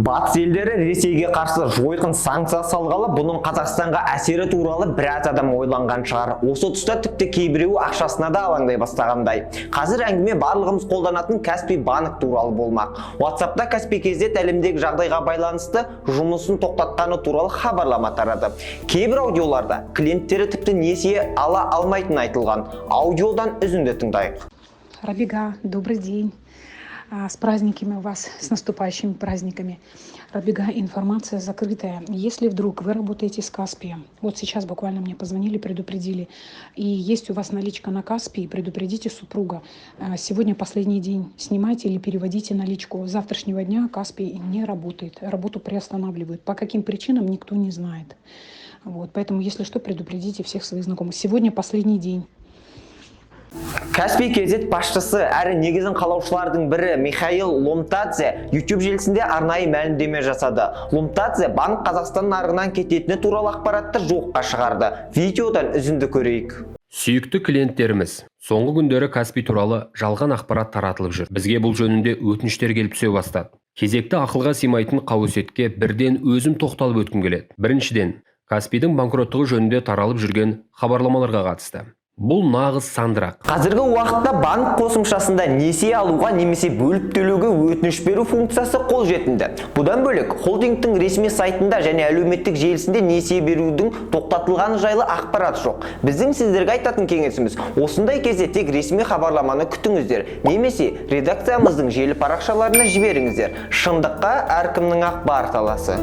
Батыс елдері Ресейге қарсы жойқын санкция салғалы, бұның Қазақстанға әсері туралы біраз адам ойланған шығар. Осы тұста тіпті кейбіреуі ақшасына да алаңдай бастағандай. Қазір әңгіме барлығымыз қолданатын Каспий банк туралы болмақ. WhatsApp'та Каспий кезет әлемдегі жағдайға байланысты жұмысын тоқтатқаны туралы хабарлама тарады. Кейбір аудиоларда клиенттері тіпті несие ала алмайтын айтылған. Аудиодан үзінді тыңдайық. Рабига, добрый день. С праздниками вас, с наступающими праздниками. Рабига, информация закрытая. Если вдруг вы работаете с Каспием, вот сейчас буквально мне позвонили, предупредили, и есть у вас наличка на Каспии, предупредите супруга. Сегодня последний день, снимайте или переводите наличку. С завтрашнего дня Каспий не работает, работу приостанавливают. По каким причинам, никто не знает. Вот, поэтому, если что, предупредите всех своих знакомых. Сегодня последний день. Каспий кезет басшысы әрі негізін қалаушылардың бірі Михаил Ломтадзе YouTube желісінде арнайы мәлімдеме жасады. Ломтадзе банк Қазақстан нарығынан кететіні туралы ақпаратты жоққа шығарды. Видеодан үзінді көрейік. Сүйікті клиенттеріміз, соңғы күндері Каспий туралы жалған ақпарат таратылып жүр. Бізге бұл жөнінде өтініштер келіп түсе бастады. Кезекті ақылға сыймайтын қауесетке бірден өзім тоқталып өткім келеді. Біріншіден, Каспийдің банкроттығы жөнінде таралып жүрген хабарламаларға қатысты. Бұл нағыз сандырақ. Қазіргі уақытта банк қосымшасында несие алуға немесе бөліп төлеуге өтініш беру функциясы қолжетімді. Бұдан бөлек, холдингтің ресми сайтында және әлеуметтік желісінде несие берудің тоқтатылғаны жайлы ақпарат жоқ. Біздің сіздерге айтатын кеңесіміз, осындай кезде тек ресми хабарламаны күтіңіздер, немесе редакциямыздың желі парақшаларына жіберіңіздер. Шындыққа әркімнің ақ бар таласы.